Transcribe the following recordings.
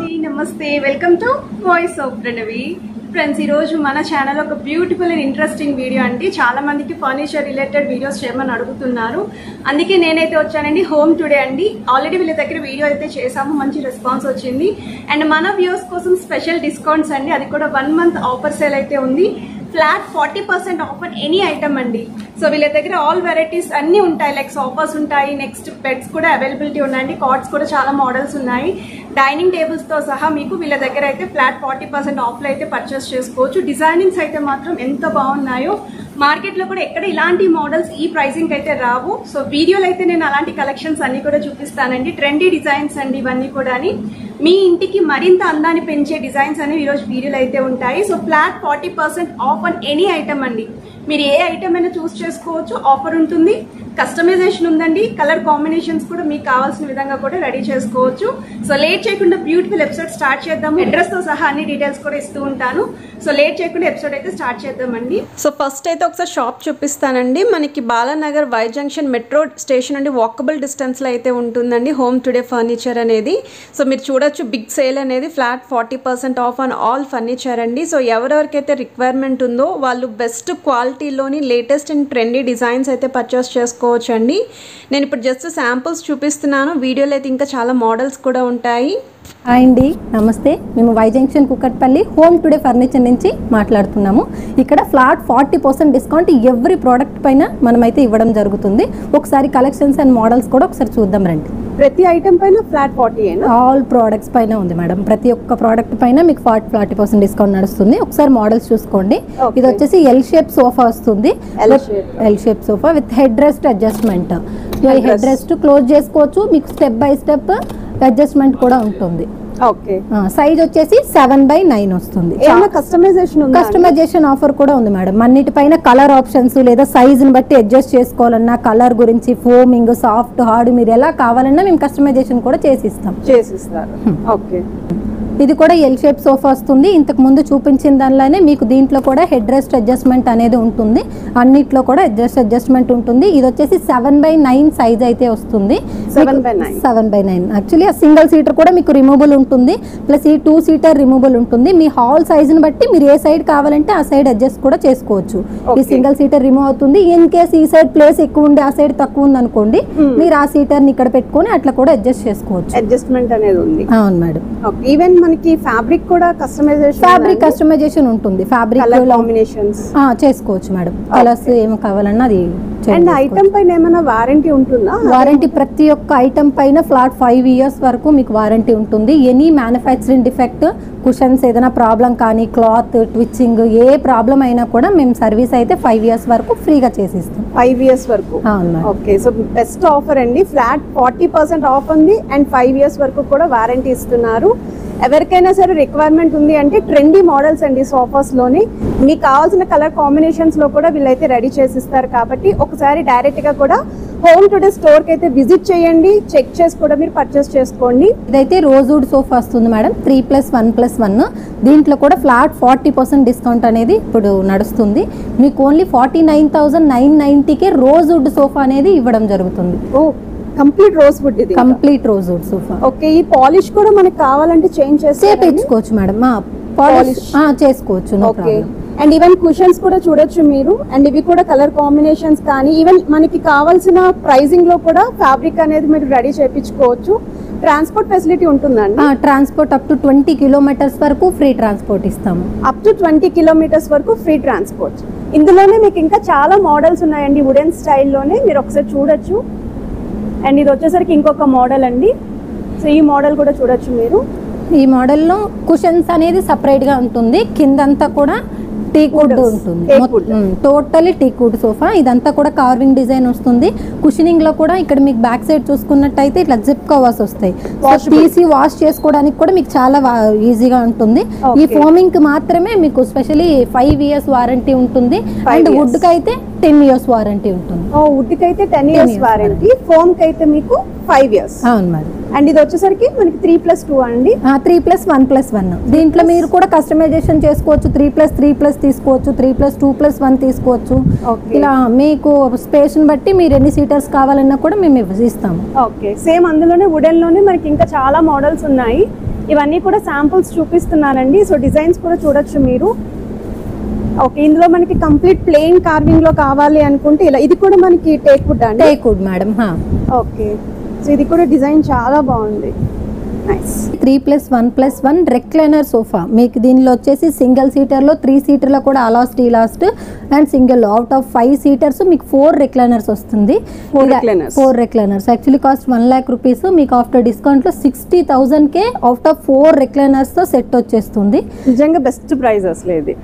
నమస్తే welcome to voice of Pranavi friends. ఈ రోజు మన ఛానల్ ఒక బ్యూటిఫుల్ అండ్ ఇంట్రెస్టింగ్ వీడియో అండి. చాలా మందికి ఫర్నిచర్ రిలేటెడ్ వీడియోస్ చేయమని అడుగుతున్నారు, అందుకే నేనైతే వచ్చానండి హోమ్ టుడే అండి. ఆల్రెడీ వీళ్ళ దగ్గర వీడియో అయితే చేసాము, మంచి రెస్పాన్స్ వచ్చింది. అండ్ మన వ్యూస్ కోసం స్పెషల్ డిస్కౌంట్స్ అండి, అది కూడా 1 month ఆఫర్ సేల్ అయితే ఉంది. ఫ్లాట్ 40% ఆఫర్ ఎనీ ఐటమ్ అండి. సో వీళ్ళ దగ్గర ఆల్ వెరైటీస్ అన్ని ఉంటాయి, లైక్ సోఫాస్ ఉంటాయి, నెక్స్ట్ బెడ్స్ కూడా అవైలబిలిటీ ఉన్నాయండి, కాట్స్ కూడా చాలా మోడల్స్ ఉన్నాయి, డైనింగ్ టేబుల్స్ తో సహా మీకు వీళ్ళ దగ్గర అయితే ఫ్లాట్ 40% ఆఫ్లో అయితే పర్చేస్ చేసుకోవచ్చు. డిజైనింగ్స్ అయితే మాత్రం ఎంత బాగున్నాయో, మార్కెట్ లో కూడా ఎక్కడ ఇలాంటి మోడల్స్ ఈ ప్రైసింగ్ అయితే రావు. సో వీడియోలో అయితే నేను అలాంటి కలెక్షన్స్ అన్ని కూడా చూపిస్తానండి. ట్రెండీ డిజైన్స్ అండి ఇవన్నీ కూడా. మీ ఇంటికి మరింత అందాన్ని పెంచే డిజైన్స్ అనేవి ఈరోజు వీడియోలో అయితే ఉంటాయి. So flat 40% of on any item అండి. మీరు ఏ ఐటమ్ అయినా చూస్ చేసుకోవచ్చు, ఆఫర్ ఉంటుంది, కస్టమైజేషన్ ఉందండి, కలర్ కాంబినేషన్స్ కూడా మీకు కావాల్సిన విధంగా కూడా రెడీ చేసుకోవచ్చు. సో లేట్ చేయకుండా బ్యూటిఫుల్ ఎపిసోడ్ స్టార్ట్ చేద్దాము. అడ్రస్ తో సహా అన్ని డీటెయిల్స్ కూడా ఇస్తూ ఉంటాను. సో లేట్ చేయకుండా ఎపిసోడ్ అయితే స్టార్ట్ చేద్దామండి. సో ఫస్ట్ అయితే ఒకసారి షాప్ చూపిస్తానండి. మనకి Balanagar Y junction metro station నుండి వాకబుల్ డిస్టెన్స్ లో అయితే ఉంటుందండి హోమ్ టుడే ఫర్నిచర్ అనేది. సో మీరు చూడొచ్చు, బిగ్ సేల్ అనేది flat 40% of on all furniture అండి. సో ఎవరెవరికైతే రిక్వైర్మెంట్ ఉందో వాళ్ళు best క్వాలిటీలోని latest and trendy designs అయితే పర్చేస్ చేసుకోవచ్చు అండి. నేను ఇప్పుడు జస్ట్ శాంపుల్స్ చూపిస్తున్నాను, వీడియోలో అయితే ఇంకా చాలా మోడల్స్ కూడా ఉంటాయి. హాయ్ అండి, నమస్తే. మేము why junction Kukatpally home today furniture నుంచి మాట్లాడుతున్నాము. ఇక్కడ ఫ్లాట్ 40% డిస్కౌంట్ ఎవ్రీ ప్రోడక్ట్ పైన మనమైతే ఇవ్వడం జరుగుతుంది. ఒకసారి కలెక్షన్స్ అండ్ మోడల్స్ కూడా ఒకసారి చూద్దాం రండి. ప్రతి ఐటమ్ పైన ఫ్లాట్ 40 ఆల్ ప్రోడక్ట్స్ పైన ఉంది మేడం. ప్రతి ఒక్క ప్రోడక్ట్ పైన మీకు 40% డిస్కౌంట్ నడుస్తుంది. ఒకసారి మోడల్స్ చూసుకోండి. ఇది వచ్చేసి ఎల్ షేప్ సోఫా వస్తుంది. L shape sofa with head rest adjustment. Head rest close చేసుకోవచ్చు, మీకు స్టెప్ బై స్టెప్ అడ్జస్ట్మెంట్ కూడా ఉంటుంది. ఓకే, సైజ్ వచ్చేసి 7/9 వస్తుంది. కస్టమైజేషన్ ఆఫర్ కూడా ఉంది మేడం. అన్నిటిపైన కలర్ ఆప్షన్స్ లేదా సైజ్ ని బట్టి అడ్జస్ట్ చేసుకోవాలన్నా, కలర్ గురించి ఫోమింగ్, సాఫ్ట్, హార్డ్ మీరు ఎలా కావాలన్నా మేము కస్టమైజేషన్ కూడా చేసిస్తారు. ఓకే, ఇది కూడా ఎల్ షేప్ సోఫా వస్తుంది. ఇంతకు ముందు చూపించిన దానిలోనే మీకు దీంట్లో కూడా హెడ్ రెస్ట్ అడ్జస్ట్మెంట్ అనేది ఉంటుంది. అన్నిట్లో కూడా అడ్జస్ట్మెంట్ ఉంటుంది. ఇది వచ్చేసి 7/9 సైజ్ అయితే వస్తుంది. 7/9 యాక్చువల్లీ ఆ సింగిల్ సీటర్ కూడా మీకు రిమూవబుల్ ఉంటుంది, ప్లస్ ఈ 2 సీటర్ రిమూవబుల్ ఉంటుంది. మీ హాల్ సైజ్ ని బట్టి మీరు ఏ సైడ్ కావాలంటే ఆ సైడ్ అడ్జస్ట్ కూడా చేసుకోవచ్చు. ఈ సింగిల్ సీటర్ రిమూవ్ అవుతుంది. ఇన్ కేస్ ఈ సైడ్ ప్లేస్ ఎక్కువ ఉండి ఆ సైడ్ తక్కువ ఉంది అనుకోండి, మీరు ఆ సీటర్ ని ఇక్కడ పెట్టుకొని అట్లా కూడా అడ్జస్ట్ చేసుకోవచ్చు. అడ్జస్ట్మెంట్ అనేది ఉంది. అవును మేడం. ఈవెన్ మనకి ఫ్యాబ్రిక్ కూడా కస్టమైజేషన్ ఉంటుంది. ఫ్యాబ్రిక్ కాంబినేషన్స్ చేసుకోవచ్చు మేడం. కలర్స్ ఏమి కావాలన్నా అది. అండ్ ఐటమ్ పైన ఏమైనా వారంటీ ఉంటుందా? వారంటీ ప్రతి ఒక్క ఐటమ్ పైన ఫ్లాట్ 5 years వరకు మీకు వారంటీ ఉంటుంది. ఎనీ మ్యానుఫ్యాక్చరింగ్ డిఫెక్ట్, కుషన్స్ ఏదైనా ప్రాబ్లం కానీ, క్లాత్ ట్విచ్చింగ్ ఏ ప్రాబ్లం అయినా కూడా మేము సర్వీస్ అయితే 5 years వరకు ఫ్రీగా చేసిస్తాం. 5 years వరకు. ఓకే, సో బెస్ట్ ఆఫర్ అండి. ఫ్లాట్ 40% ఆఫ్ ఉంది అండ్ 5 years వరకు కూడా వారంటీ ఇస్తున్నారు. ఎవరికైనా సరే రిక్వైర్మెంట్ ఉంది అంటే ట్రెండీ మోడల్స్ అండి సోఫాస్ లోని. మీకు కావాల్సిన కలర్ కాంబినేషన్స్ లో కూడా వీళ్ళైతే రెడీ చేసిస్తారు. కాబట్టి ఒకసారి డైరెక్ట్ గా కూడా హోమ్ టుడే స్టోర్ కి అయితే విజిట్ చేయండి, చెక్ చేసి కూడా మీరు పర్చేస్ చేసుకోండి. ఇదైతే రోజ్వుడ్ సోఫా వస్తుంది మేడం, 3+1+1. దీంట్లో కూడా ఫ్లాట్ 40% డిస్కౌంట్ అనేది ఇప్పుడు నడుస్తుంది. మీకు ఓన్లీ 49,990కే రోజ్వుడ్ సోఫా అనేది ఇవ్వడం జరుగుతుంది. కంప్లీట్ రోజ్ వుడ్, ఇది complete rose wood sofa. Okay, ఈ పాలిష్ కూడా మనకి కావాలంటే చేంజ్ చేయించుకోవచ్చు మేడం. పాలిష్ చేసుకోవచ్చు, no problem. And even cushions కూడా చూడొచ్చు మీరు. అండ్ ఇవి కూడా కలర్ కాంబినేషన్స్ కానీ, ఈవెన్ మనకి కావాల్సిన ప్రైసింగ్ లో కూడా ఫ్యాబ్రిక్ అనేది మీరు రెడీ చేయించుకోవచ్చు. ట్రాన్స్పోర్ట్ ఫెసిలిటీ ఉంటుందండి. ట్రాన్స్పోర్ట్ అప్ టు 20 kilometers వరకు ఫ్రీ ట్రాన్స్పోర్ట్ ఇస్తాము. అప్ టు 20 kilometers వరకు ఫ్రీ ట్రాన్స్పోర్ట్. ఇందులోనే మీకు ఇంకా చాలా మోడల్స్ ఉన్నాయండి వుడెన్ స్టైల్లోనే, మీరు ఒకసారి చూడొచ్చు. అండ్ ఇది వచ్చేసరికి ఇంకొక మోడల్ అండి. సో ఈ మోడల్ కూడా చూడొచ్చు మీరు. ఈ మోడల్లో కుషన్స్ అనేది సపరేట్ గా ఉంటుంది, కిందంతా కూడా టీక్ వుడ్ ఉంటుంది. Totally teak wood sofa. ఇదంతా కూడా కార్వింగ్ డిజైన్ వస్తుంది. కుషనింగ్ లో కూడా ఇక్కడ మీకు బ్యాక్ సైడ్ చూసుకున్నట్టయితే ఇట్లా జిప్ కవర్స్ వస్తాయి. తీసి వాష్ చేసుకోవడానికి కూడా మీకు చాలా ఈజీగా ఉంటుంది. ఈ ఫోమింగ్ కి మాత్రమే మీకు స్పెషల్లీ 5 years వారంటీ ఉంటుంది. అండ్ వుడ్ కి అయితే 10 years వారంటీ ఉంటుంది. వుడ్ కి అయితే 10 years వారంటీ, ఫోమ్ కి అయితే మీకు 5 years. అవును మేడం. అండ్ ఇది వచ్చేసరికి మనకి 3+2 అండి. 3+1+1. దీంట్లో మీరు కూడా కస్టమైజేషన్ చేసుకోవచ్చు. 3+3+ తీసుకోవచ్చు, 3+2+1 తీసుకోవచ్చు. ఇలా మీకు స్పేస్ ని బట్టి మీరు ఎన్ని సీటర్స్ కావాలన్నా కూడా మేము ఇస్తాము. ఓకే, సేమ్ అందులోనే వుడెన్ లోనే మనకి ఇంకా చాలా మోడల్స్ ఉన్నాయి. ఇవన్నీ కూడా శాంపుల్స్ చూపిస్తున్నానండి. సో డిజైన్స్ కూడా చూడొచ్చు మీరు. ఓకే, ఇందులో మనకి కంప్లీట్ ప్లెయిన్ కార్వింగ్ లో కావాలి అనుకుంటే ఇలా. ఇది కూడా మనకి టేక్ వుడ్ అండి? Take wood madam. Okay, so ఇది కూడా డిజైన్ చాలా బాగుంది. నైస్. 3+1+1 recliner sofa. మీకు దీనిలో వచ్చేసి సింగిల్ సీటర్లో 3 సీటర్లో కూడా అలాస్ట్ ఈలాస్ట్ and single out of 5 seaters మీకు 4 రెక్లైనర్స్ వస్తుంది. 4 recliners actually cost 1 lakh rupees. మీకు ఆఫ్టర్ డిస్కౌంట్లో 60,000కే అవుట్ ఆఫ్ 4 రెక్లైనర్స్తో సెట్ వచ్చేస్తుంది. నిజంగా బెస్ట్ ప్రైస్ అసలు ఇది.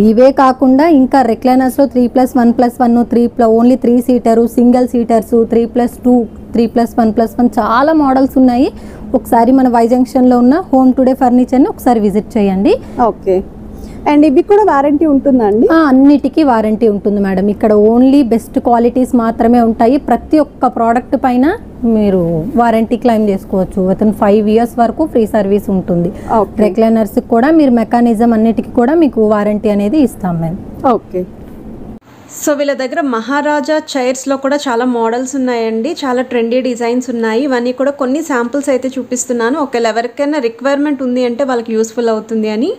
ఇవే కాకుండా ఇంకా రెక్లైనర్స్లో 3+1+1 ఓన్లీ 3 సీటరు, సింగిల్ సీటర్స్, 3+2, 3+1+1 చాలా మోడల్స్ ఉన్నాయి. ఒకసారి మన వై జంక్షన్లో ఉన్న హోమ్ టుడే ఫర్నిచర్ని ఒకసారి విజిట్ చేయండి. ఓకే, అండ్ ఇవి కూడా వారంటీ ఉంటుందండి? అన్నిటికీ వారంటీ ఉంటుంది మేడం. ఇక్కడ ఓన్లీ బెస్ట్ క్వాలిటీస్ మాత్రమే ఉంటాయి. ప్రతి ఒక్క ప్రోడక్ట్ పైన మీరు వారంటీ క్లెయిమ్ చేసుకోవచ్చు. వితిన్ 5 years వరకు ఫ్రీ సర్వీస్ ఉంటుంది. రెక్లైనర్స్ కూడా మీరు మెకానిజం అన్నిటికీ కూడా మీకు వారంటీ అనేది ఇస్తాం మేము. ఓకే, సో వీళ్ళ దగ్గర మహారాజా చైర్స్లో కూడా చాలా మోడల్స్ ఉన్నాయండి. చాలా ట్రెండీ డిజైన్స్ ఉన్నాయి. ఇవన్నీ కూడా కొన్ని శాంపుల్స్ అయితే చూపిస్తున్నాను. ఒకవేళ ఎవరికైనా రిక్వైర్మెంట్ ఉంది అంటే వాళ్ళకి యూస్ఫుల్ అవుతుంది అని.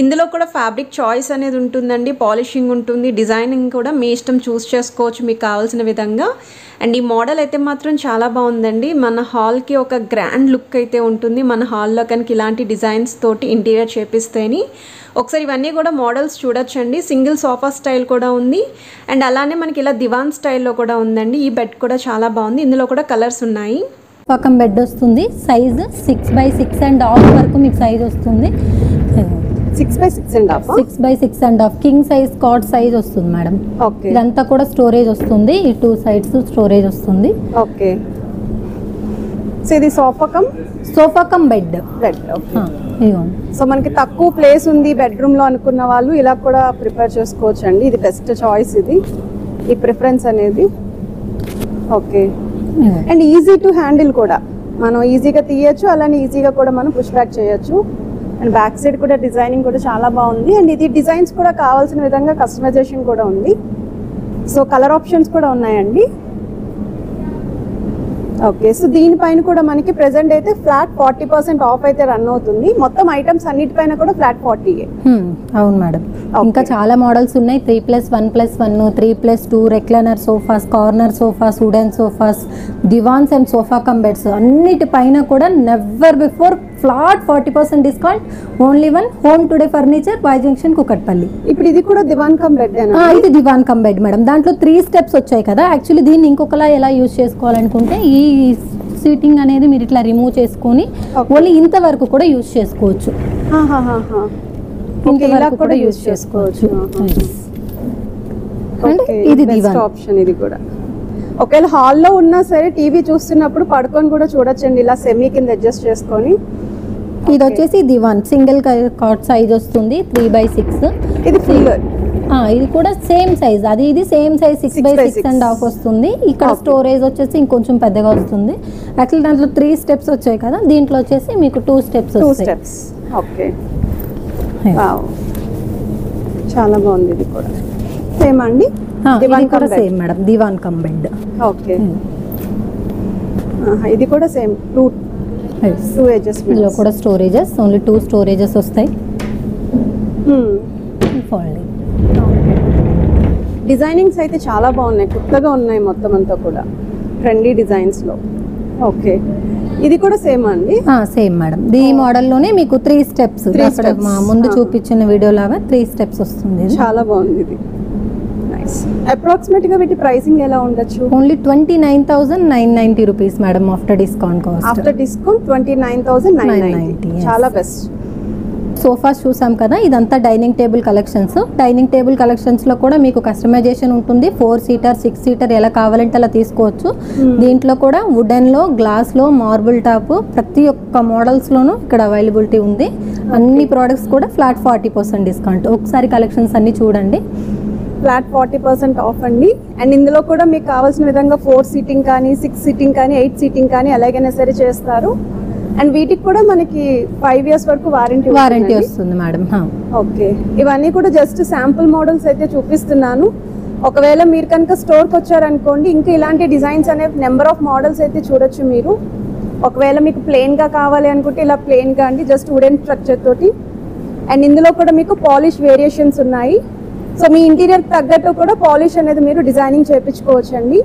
ఇందులో కూడా ఫ్యాబ్రిక్ చాయిస్ అనేది ఉంటుందండి, పాలిషింగ్ ఉంటుంది, డిజైనింగ్ కూడా మీ ఇష్టం చూస్ చేసుకోవచ్చు మీకు కావాల్సిన విధంగా. అండ్ ఈ మోడల్ అయితే మాత్రం చాలా బాగుందండి. మన హాల్కి ఒక గ్రాండ్ లుక్ అయితే ఉంటుంది. మన హాల్లో కనుక ఇలాంటి డిజైన్స్ తోటి ఇంటీరియర్ చేపిస్తేని. ఒకసారి ఇవన్నీ కూడా మోడల్స్ చూడొచ్చండి. సింగిల్ సోఫా స్టైల్ కూడా ఉంది అండ్ అలానే మనకి ఇలా దివాన్ స్టైల్లో కూడా ఉందండి. ఈ బెడ్ కూడా చాలా బాగుంది. ఇందులో కూడా కలర్స్ ఉన్నాయి. పక్కన బెడ్ వస్తుంది. సైజ్ 6x6.5 వరకు మీకు సైజ్ వస్తుంది. 6x6.5 6x6.5 king size cot size వస్తుంది మేడం. ఓకే, ఇదంతా కూడా స్టోరేజ్ వస్తుంది. ఈ 2 sides స్టోరేజ్ వస్తుంది. ఓకే, సో ఇది సోఫా కమ్ బెడ్. సో మనకి తక్కువ ప్లేస్ ఉంది బెడ్రూమ్ లో అనుకున్న వాళ్ళు ఇలా కూడా ప్రిపేర్ చేసుకోవచ్చు అండి. ఇది బెస్ట్ చాయిస్. ఇది ఈ ప్రిఫరెన్స్ అనేది. Okay, and easy to handle కూడా. మనం ఈజీగా తీయచ్చు, అలానే ఈజీగా కూడా మనం పుష్ బ్యాక్ చేయొచ్చు. అండ్ బ్యాక్ సైడ్ కూడా డిజైనింగ్ కూడా చాలా బాగుంది. అండ్ ఇది డిజైన్స్ కూడా కావాల్సిన విధంగా కస్టమైజేషన్ కూడా ఉంది. సో కలర్ ఆప్షన్స్ కూడా ఉన్నాయండి. ఓకే, సో దీనిపైన కూడా మనకి ప్రెసెంట్ అయితే ఫ్లాట్ 40% ఆఫ్ అయితే రన్ అవుతుంది. మొత్తం ఐటమ్స్ అన్నిటిపైన కూడా ఫ్లాట్ 40. అవును మేడం. ఇంకా చాలా మోడల్స్ ఉన్నాయి. 3+1+1, 3+2 recliner sofas, corner sofas, wooden sofas, divans and sofa cum beds అన్నిటిపైన కూడా never before flat 40% discount. Only one home today furniture, Y junction, Kukatpally. ఇప్పుడు ఇది కూడా దివాన్ కమ్ బెడ్. ఇది దివాన్ కమ్ బెడ్ మేడం. దాంట్లో 3 steps వచ్చాయి కదా. యాక్చువల్లీ దీన్ని ఇంకొకలా ఎలా యూజ్ చేసుకోవాలనుకుంటే ఈ సీటింగ్ అనేది మీరు ఇట్లా రిమూవ్ చేసుకొని ఓన్లీ ఇంతవరకు కూడా యూజ్ చేసుకోవచ్చు. ఇంతవరకు కూడా యూజ్ చేసుకోవచ్చు. ఇది దివాన్ ఆప్షన్. ఇది కూడా ఒకవేళ హాల్లో ఉన్నా సరే టీవీ చూస్తున్నప్పుడు పడుకొని కూడా చూడొచ్చండి, ఇలా సెమీ కింద అడ్జస్ట్ చేసుకొని. ఇది వచ్చేసి దివాన్ సింగిల్ కాట్ సైజ్ వస్తుంది 3x6. ఇది ఫుల్. ఇది కూడా సేమ్ సైజ్. ఇది సేమ్ సైజ్ 6x6.5 వస్తుంది. ఇక్కడ స్టోరేజ్ వచ్చేసి ఇంకొంచెం పెద్దగా వస్తుంది. యాక్చువల్లీ దాంట్లో 3 steps వచ్చాయి కదా, దీంట్లో వచ్చేసి మీకు 2 steps వస్తాయి. ఓకే, చాలా బాగుంది. ఇది కూడా సేమ్ అండి. దివాన్ కూడా సేమ్ మేడం, దివాన్ కమ్ బెడ్. ఓకే, ఇది కూడా సేమ్ 2 అడ్జస్ట్మెంట్స్. ఇందులో కూడా స్టోరేజెస్ ఓన్లీ 2 స్టోరేజెస్ వస్తాయి. ఫోల్డింగ్ డిజైనింగ్స్ అయితే చాలా బాగున్నాయి, కొత్తగా ఉన్నాయి మొత్తం అంతా కూడా ట్రెండీ డిజైన్స్ లో. ఓకే, ఇది కూడా సేమ్ అండి. Same madam. ఈ మోడల్లోనే మీకు 3 steps అక్కడ ముందు చూపించిన వీడియో లాగా 3 steps వస్తుంది. చాలా బాగుంది ఇది. అప్రాక్సిమేట్ గా వీటి ప్రైసింగ్ ఎలా ఉండొచ్చు? Only 29,990 rupees madam after discount cost. After discount 29,990. చాలా బెస్ట్. సోఫాస్ చూసాం కదా, ఇదంతా dining table collections. Dining table collections లో కూడా మీకు కస్టమైజేషన్ ఉంటుంది. 4 seater 6 seater ఎలా కావాలంటే అలా తీసుకోవచ్చు. దీంట్లో కూడా వుడెన్ లో, గ్లాస్ లో, మార్బుల్ టాప్ ప్రతి ఒక్క మోడల్స్ లోనూ ఇక్కడ అవైలబిలిటీ ఉంది. అన్ని ప్రోడక్ట్స్ కూడా ఫ్లాట్ 40% డిస్కౌంట్. ఒకసారి కలెక్షన్స్ అన్ని చూడండి. ఫ్లాట్ 40% ఆఫ్ అండి. అండ్ ఇందులో కూడా మీకు కావాల్సిన విధంగా 4 seating కానీ 6 seating కానీ 8 seating కానీ ఎలాగైనా సరే చేస్తారు. అండ్ వీటికి కూడా మనకి 5 years వరకు వారంటీ వస్తుంది మేడం. ఓకే, ఇవన్నీ కూడా జస్ట్ శాంపుల్ మోడల్స్ అయితే చూపిస్తున్నాను. ఒకవేళ మీరు కనుక స్టోర్కి వచ్చారనుకోండి, ఇంకా ఇలాంటి డిజైన్స్ అనే నెంబర్ ఆఫ్ మోడల్స్ అయితే చూడొచ్చు మీరు. ఒకవేళ మీకు ప్లెయిన్ గా కావాలి అనుకుంటే ఇలా ప్లెయిన్ గా అండి, జస్ట్ వుడెన్ స్ట్రక్చర్ తోటి. అండ్ ఇందులో కూడా మీకు పాలిష్ వేరియేషన్స్ ఉన్నాయి. సో మీ ఇంటీరియర్ తగ్గట్టు కూడా పాలిష్ అనేది మీరు డిజైనింగ్ చేయించుకోవచ్చు అండి.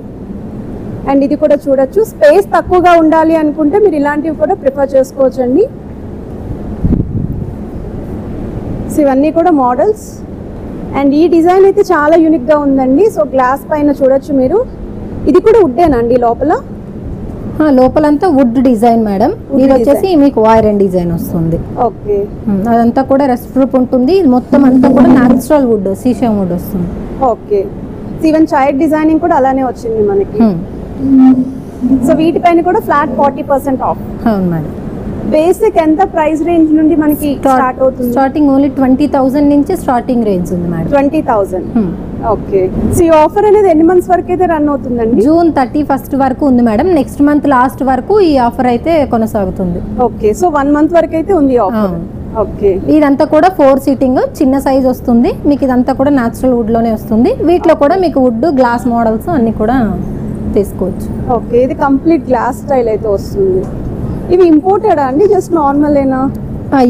అండ్ ఇది కూడా చూడొచ్చు, స్పేస్ తక్కువగా ఉండాలి అనుకుంటే మీరు ఇలాంటివి కూడా ప్రిఫర్ చేసుకోవచ్చు అండి. సో ఇవన్నీ కూడా మోడల్స్. అండ్ ఈ డిజైన్ అయితే చాలా యూనిక్ గా ఉందండి. సో గ్లాస్ పైన చూడొచ్చు మీరు. ఇది కూడా వుడ్డేనండి లోపల? లోపలంతా వుడ్ డిజైన్ మేడం. ఇది వచ్చేసి మీకు ఐరన్ డిజైన్ వస్తుంది. ఓకే, అదంతా కూడా రెస్ట్ ప్రూఫ్ ఉంటుంది. ఇది మొత్తం అంతా కూడా న్యాచురల్ వుడ్, సీషం వుడ్ వస్తుంది. ఓకే, ఈవెన్ చైర్ డిజైనింగ్ కూడా అలానే వచ్చింది మనకి. సో వీటిపైన కూడా ఫ్లాట్ 40% ఆఫ్. అవును మేడం. బేసిక్ ఎంత ప్రైస్ రేంజ్ నుండి మనకి స్టార్ట్ అవుతుంది? స్టార్టింగ్ ఓన్లీ 20,000 నుంచి స్టార్టింగ్ రేంజ్ ఉంది మేడం. 20,000. ఓకే, సో ఈ ఆఫర్ అనేది ఎన్ని మంత్స్ వరకు అయితే రన్ అవుతుందండి? జూన్ 31 వరకు ఉంది మేడం. నెక్స్ట్ మంత్ లాస్ట్ వరకు ఈ ఆఫర్ అయితే కొనసాగుతుంది. ఓకే, సో 1 మంత్ వరకు అయితే ఉంది ఆఫర్. ఓకే, ఇదంతా కూడా 4 సీటింగ్ చిన్న సైజ్ వస్తుంది మీకు. ఇదంతా కూడా న్యాచురల్ వుడ్ లోనే వస్తుంది. వీటిలో కూడా మీకు వుడ్ గ్లాస్ మోడల్స్ అన్ని కూడా తీసుకోవచ్చు. ఓకే, ఇది కంప్లీట్ గ్లాస్ స్టైల్ అయితే వస్తుంది. ఇవి ఇంపోర్టెడా అండి, జస్ట్ నార్మలేనా?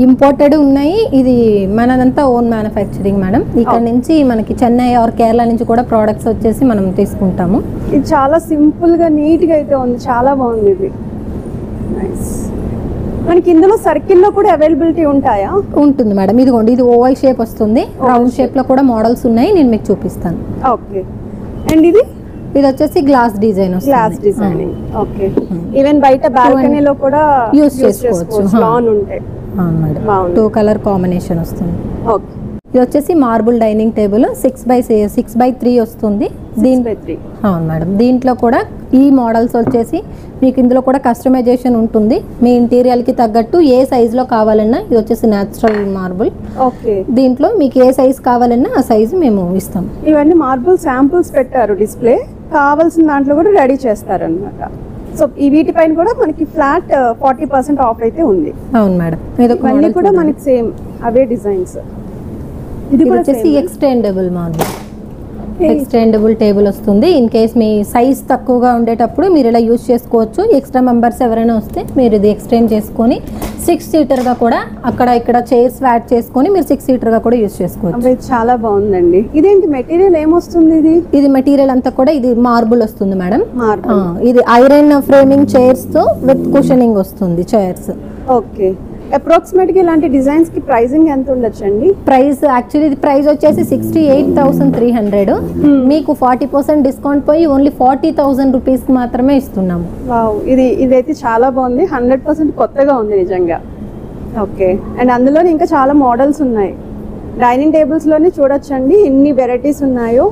ఇంపోర్టెడ్ ఉన్నాయి. ఇది మనదంతా ఓన్ మ్యానుఫ్యాక్చరింగ్ మేడం. ఇక్కడ నుంచి మనకి చెన్నై ఆర్ కేరళ నుంచి కూడా ప్రోడక్ట్స్ వచ్చేసి మనం తీసుకుంటాము. ఇది చాలా సింపుల్ గా నీట్ గా అయితే ఉంది, చాలా బాగుంది ఇది. నైస్. మనకి ఇందులో సర్కిల్ లో కూడా అవైలబిలిటీ ఉంటాయా? ఉంటుంది మేడం. ఇదిగోండి, ఇది ఓవల్ షేప్ వస్తుంది. రౌండ్ షేప్ లో కూడా మోడల్స్ ఉన్నాయి, నేను మీకు చూపిస్తాను. ఓకే, అండ్ ఇది వచ్చేసి గ్లాస్ డిజైన్ వస్తుంది. Glass designing. ఓకే, ఈవెన్ బయట బాల్కనీలో కూడా యూస్ చేసుకోవచ్చు. లాన్ ఉంటాయి. అవును మేడం, 2 కలర్ కాంబినేషన్ వస్తుంది. ఓకే, ఇది వచ్చేసి మార్బుల్ డైనింగ్ టేబుల్ 6x3 వస్తుంది. అవును మేడం. దీంట్లో కూడా ఈ మోడల్స్ వచ్చేసి మీకు ఇందులో కూడా కస్టమైజేషన్ ఉంటుంది. మీ ఇంటీరియర్ కి తగ్గట్టు ఏ సైజ్ లో కావాలన్నా, ఇది వచ్చేసి న్యాచురల్ మార్బుల్. ఓకే, దీంట్లో మీకు ఏ సైజ్ కావాలన్నా ఆ సైజ్ మేము ఇస్తాం. ఇవన్నీ మార్బుల్ శాంపుల్స్ పెట్టారు డిస్ప్లే, కావాల్సిన దాంట్లో కూడా రెడీ చేస్తారు అన్నమాట. సో ఈ వీటిపైన కూడా మనకి ఫ్లాట్ 40% ఆఫ్ అయితే ఉంది. అవును మేడం. ఇవన్నీ కూడా మనకి సేమ్ అవే డిజైన్స్. ఇది కూడా వచ్చేసి ఎక్స్టెండబుల్ మార్బుల్, ఎక్స్టెండబుల్ టేబుల్ వస్తుంది. ఇన్ కేస్ మీ సైజ్ తక్కువగా ఉండేటప్పుడు మీరు ఇలా యూజ్ చేసుకోవచ్చు. ఎక్స్ట్రా మెంబర్స్ ఎవరైనా వస్తే మీరు ఇది ఎక్స్టెండ్ చేసుకొని 6 సీటర్గా కూడా అక్కడ ఇక్కడ చైర్స్ యాడ్ చేసుకొని మీరు 6 సీటర్గా కూడా యూజ్ చేసుకోవచ్చు. చాలా బాగుందండి. ఇదేంటి మెటీరియల్ ఏమొస్తుంది? ఇది మెటీరియల్ అంతా కూడా ఇది మార్బుల్ వస్తుంది మేడం. మార్బుల్. ఇది ఐరన్ ఫ్రేమింగ్ చైర్స్ తో విత్ కుషనింగ్ వస్తుంది చైర్స్. ఓకే, అప్రాక్సిమేట్ గా ఇలాంటి డిజైన్స్ కి ప్రైసింగ్ ఎంత ఉండొచ్చండి? ప్రైస్ యాక్చువల్లీ ఇది ప్రైస్ వచ్చేసి 68,300. మీకు 40% డిస్కౌంట్ పోయి ఓన్లీ 40,000 రూపీస్ కి మాత్రమే ఇస్తున్నాము. వావ్, ఇదైతే చాలా బాగుంది. 100% కొత్తగా ఉంది నిజంగా. ఓకే, అండ్ అందులోనే ఇంకా చాలా మోడల్స్ ఉన్నాయి. డైనింగ్ టేబుల్స్ లోనే చూడొచ్చండి ఎన్ని వెరైటీస్ ఉన్నాయో.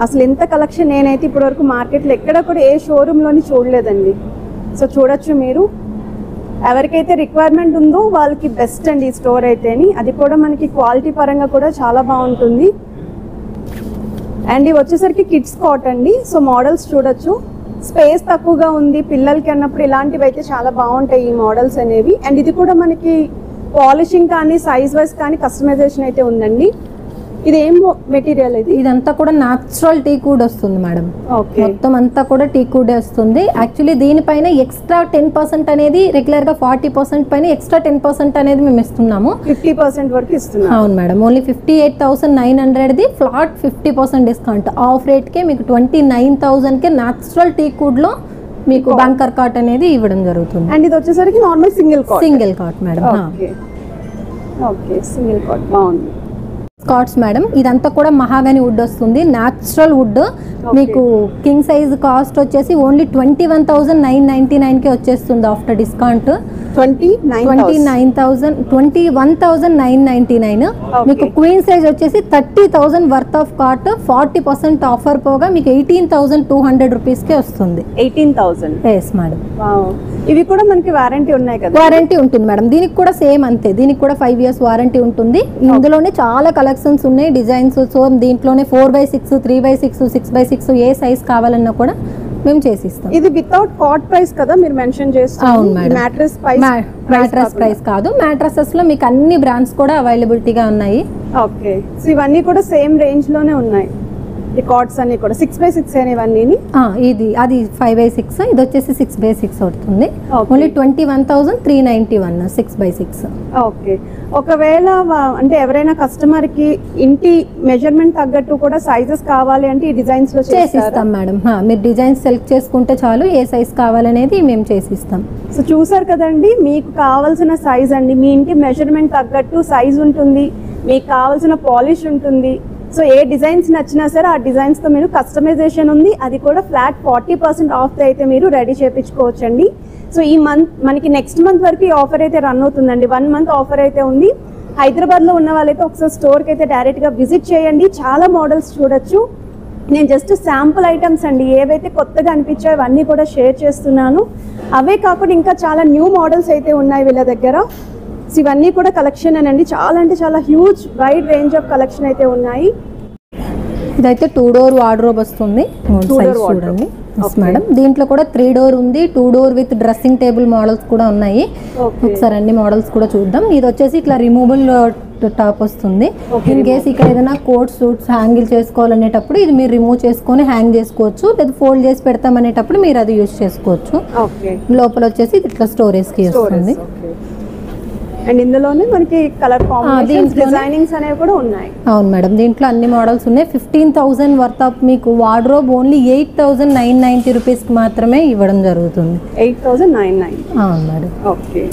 అసలు ఎంత కలెక్షన్ నేనైతే ఇప్పటివరకు మార్కెట్లో ఎక్కడ కూడా ఏ షోరూమ్ లోని చూడలేదండి. సో చూడొచ్చు మీరు. ఎవరికైతే రిక్వైర్మెంట్ ఉందో వాళ్ళకి బెస్ట్ అండి ఈ స్టోర్ అయితేని. అది కూడా మనకి క్వాలిటీ పరంగా కూడా చాలా బాగుంటుంది. అండ్ ఇవి వచ్చేసరికి కిడ్స్ కాట్ అండి. సో మోడల్స్ చూడొచ్చు, స్పేస్ తక్కువగా ఉంది పిల్లలకి అన్నప్పుడు ఇలాంటివి అయితే చాలా బాగుంటాయి ఈ మోడల్స్ అనేవి. అండ్ ఇది కూడా మనకి పాలిషింగ్ కానీ సైజ్ వైజ్ కానీ కస్టమైజేషన్ అయితే ఉందండి. ఇది ఏం మెటీరియల్? ఇదంతా కూడా న్యాచురల్ టీక్ వుడ్ వస్తుంది మేడం. ఓకే, మొత్తం అంతా కూడా టీక్ వుడ్ వస్తుంది. యాక్చువల్లీ దీనిపైన ఎక్స్ట్రా 10% అనేది రెగ్యులర్ గా 40% పైన ఎక్స్ట్రా 10% అనేది మేము ఇస్తున్నాము. 50% వరకు ఇస్తున్నాము. అవును madam. Only 58,900 the flat 50% discount off rate కే మీకు 29,000 కే న్యాచురల్ టీక్ వుడ్ లో మీకు బంకర్ కాట్ అనేది ఇవ్వడం జరుగుతుంది. అండ్ ఇది వచ్చేసరికి normal single cot madam. Okay, okay, single cot బాగుంది. స్కాట్స్ మేడం. ఇదంతా కూడా మహాగని వుడ్ వస్తుంది, న్యాచురల్ వుడ్. మీకు కింగ్ సైజ్ కాస్ట్ వచ్చేసి ఓన్లీ 21,999 కి వచ్చేస్తుంది ఆఫ్టర్ డిస్కౌంట్. 21,999. మీకు క్వీన్ సైజ్ వచ్చేసి 30,000 వర్త్ ఆఫ్ కాట్ 40% ఆఫర్ పోగా మీకు 18,200 రూపీస్ కే వస్తుంది. 18,000. Yes madam. ఇవి కూడా మనకి వారంటీ ఉన్నాయి కదా? వారంటీ ఉంటుంది మేడం. దీనికి కూడా సేమ్ అంతే. దీనికి కూడా 5 years వారంటీ ఉంటుంది. ఇందులోనే చాలా కలెక్షన్స్ ఉన్నాయి, డిజైన్స్. సో దీంట్లోనే 4x6, 3x6, 6x6 ఏ సైజ్ కావాలన్నా కూడా మేము చేసిస్తాం. ఇది వితౌట్ కాట్ ప్రైస్ కదా మీరు మెన్షన్ చేస్తున్నారు? అవును మేడం. మ్యాట్రెస్ ప్రైస్ కాదు. మ్యాట్రసెస్ లో మీకు అన్ని బ్రాండ్స్ కూడా అవైలబిలిటీగా ఉన్నాయి. ఓకే, సో ఇవన్నీ కూడా సేమ్ రేంజ్ లోనే ఉన్నాయి. ఈ కార్డ్స్ అన్ని కూడా 6x6 ఇవన్నీ. ఇది అది 5x6, ఇది వచ్చేసి 6x6 అవుతుంది. Only 21,391 6x6. ఓకే. ఒకవేళ అంటే ఎవరైనా కస్టమర్ కి ఇంటి మెజర్మెంట్ తగ్గట్టు కూడా సైజెస్ కావాలి అంటే ఈ డిజైన్స్ లో చేసిస్తాం మేడం. మీరు డిజైన్స్ సెలెక్ట్ చేసుకుంటే చాలు, ఏ సైజ్ కావాలనేది మేము చేసిస్తాం. సో చూసారు కదండి, మీకు కావాల్సిన సైజ్ అండి, మీ ఇంటి మెజర్మెంట్ తగ్గట్టు సైజ్ ఉంటుంది, మీకు కావాల్సిన పాలిష్ ఉంటుంది. సో ఏ డిజైన్స్ నచ్చినా సరే ఆ డిజైన్స్తో మీరు కస్టమైజేషన్ ఉంది, అది కూడా ఫ్లాట్ 40% ఆఫ్ అయితే మీరు రెడీ చేయించుకోవచ్చండి. సో ఈ మంత్ మనకి నెక్స్ట్ మంత్ వరకు ఈ ఆఫర్ అయితే రన్ అవుతుందండి. 1 మంత్ ఆఫర్ అయితే ఉంది. హైదరాబాద్లో ఉన్న వాళ్ళైతే ఒకసారి స్టోర్కి అయితే డైరెక్ట్గా విజిట్ చేయండి, చాలా మోడల్స్ చూడొచ్చు. నేను జస్ట్ శాంపుల్ ఐటమ్స్ అండి, ఏవైతే కొత్తగా అనిపించాయో అవన్నీ కూడా షేర్ చేస్తున్నాను. అవే కాకుండా ఇంకా చాలా న్యూ మోడల్స్ అయితే ఉన్నాయి వీళ్ళ దగ్గర. సో ఇవన్నీ కూడా కలెక్షన్ అండి, చాలా అంటే చాలా huge wide range of collection అయితే ఉన్నాయి. ఇదైతే 2 డోర్ వార్డ్రోబ్ వస్తుంది. చూడండి మేడం, దీంట్లో కూడా 3 డోర్ ఉంది, 2 door with dressing table models కూడా ఉన్నాయి. ఒకసారి అన్ని మోడల్స్ కూడా చూద్దాం. ఇది వచ్చేసి ఇట్లా రిమూవబుల్ టాప్ వస్తుంది. ఇన్ కేస్ ఇక్కడ ఏదైనా కోట్ సూట్స్ హ్యాంగిల్ చేసుకోవాలనేటప్పుడు ఇది మీరు రిమూవ్ చేసుకొని హ్యాంగ్ చేసుకోవచ్చు, లేదా ఫోల్డ్ చేసి పెడతామనేటప్పుడు మీరు అది యూజ్ చేసుకోవచ్చు. లోపల వచ్చేసి ఇట్లా స్టోరేజ్ కి వస్తుంది. అండ్ ఇందులోనే మనకి కలర్ కాంబినేషన్స్ డిజైనింగ్స్ అనేవి కూడా ఉన్నాయి. అవును మేడం, దీంట్లో అన్ని మోడల్స్ ఉన్నాయి. 15,000 వర్త్ ఆఫ్ మీకు వార్డ్రోబ్ ఓన్లీ 8,990 రూపీస్కి మాత్రమే ఇవ్వడం జరుగుతుంది. 8,990. అవును మేడం. ఓకే.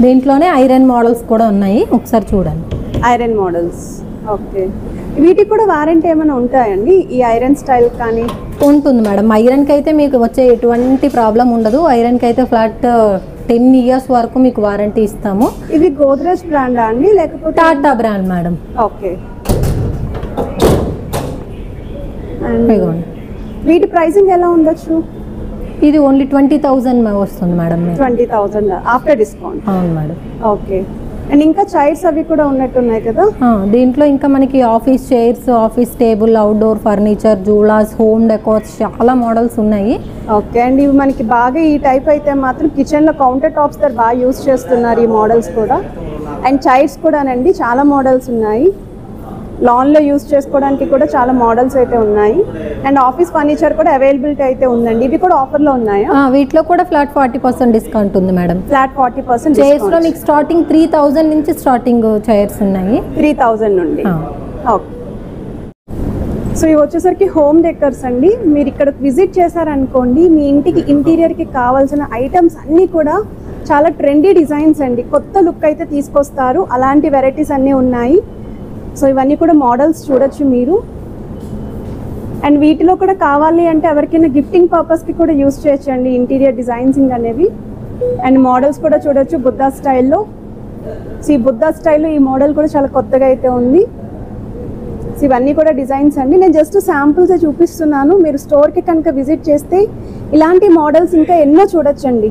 దీంట్లోనే ఐరన్ మోడల్స్ కూడా ఉన్నాయి, ఒకసారి చూడండి. Iron models. ఓకే. వీటికి కూడా వారంటీ ఏమైనా ఉంటాయండి ఈ ఐరన్ స్టైల్ కానీ? ఉంటుంది మేడం. ఐరన్కి అయితే మీకు వచ్చే ఎటువంటి ప్రాబ్లం ఉండదు. ఐరన్కి అయితే ఫ్లాట్ 10 ఇయర్స్ వరకు మీకు వారంటీ ఇస్తాము. ఇది గోద్రేజ్ బ్రాండా అండి లేకపోతే టాటా బ్రాండ్ మేడం? ఓకే. వీటి ప్రైసింగ్ ఎలా ఉండొచ్చు? ఇది ఓన్లీ 20,000 వస్తుంది మేడం. 20,000 after discount? అవును మేడం. ఓకే. అండ్ ఇంకా చైర్స్ అవి కూడా ఉన్నట్టున్నాయి కదా దీంట్లో. ఇంకా మనకి office chairs, office table, outdoor furniture, జూలాస్, హోమ్ డెకోర్స్ చాలా మోడల్స్ ఉన్నాయి. ఓకే. అండ్ ఇవి మనకి బాగా ఈ టైప్ అయితే మాత్రం కిచెన్లో కౌంటర్ టాప్స్ దగ్గర బాగా యూజ్ చేస్తున్నారు ఈ మోడల్స్ కూడా. అండ్ చైర్స్ కూడానండి చాలా మోడల్స్ ఉన్నాయి. లాన్లో యూజ్ చేసుకోవడానికి కూడా చాలా మోడల్స్ అయితే ఉన్నాయి. అండ్ ఆఫీస్ ఫర్నిచర్ కూడా అవైలబిలిటీ అయితే ఉందండి. ఇవి కూడా ఆఫర్లో ఉన్నాయా? వీటిలో కూడా ఫ్లాట్ 40% డిస్కౌంట్ ఉంది మేడం. ఫ్లాట్ 40%. చైర్స్లో మీకు స్టార్టింగ్ 3,000 నుంచి స్టార్టింగ్ చైర్స్ ఉన్నాయి. 3,000 నుండి. ఓకే. సో ఇవి వచ్చేసరికి హోమ్ డెకర్స్ అండి. మీరు ఇక్కడ విజిట్ చేశారనుకోండి, మీ ఇంటికి ఇంటీరియర్కి కావాల్సిన ఐటమ్స్ అన్నీ కూడా చాలా ట్రెండీ డిజైన్స్ అండి, కొత్త లుక్ అయితే తీసుకొస్తారు. అలాంటి వెరైటీస్ అన్నీ ఉన్నాయి. సో ఇవన్నీ కూడా మోడల్స్ చూడొచ్చు మీరు. అండ్ వీటిలో కూడా కావాలి అంటే ఎవరికైనా గిఫ్టింగ్ పర్పస్కి కూడా యూజ్ చేయొచ్చండి ఇంటీరియర్ డిజైన్సింగ్ అనేవి. అండ్ మోడల్స్ కూడా చూడొచ్చు బుద్ధా స్టైల్లో. సో ఈ బుద్ధా స్టైల్లో ఈ మోడల్ కూడా చాలా కొత్తగా అయితే ఉంది. సో ఇవన్నీ కూడా డిజైన్స్ అండి, నేను జస్ట్ శాంపుల్స్ చూపిస్తున్నాను. మీరు స్టోర్కి కనుక విజిట్ చేస్తే ఇలాంటి మోడల్స్ ఇంకా ఎన్నో చూడొచ్చండి.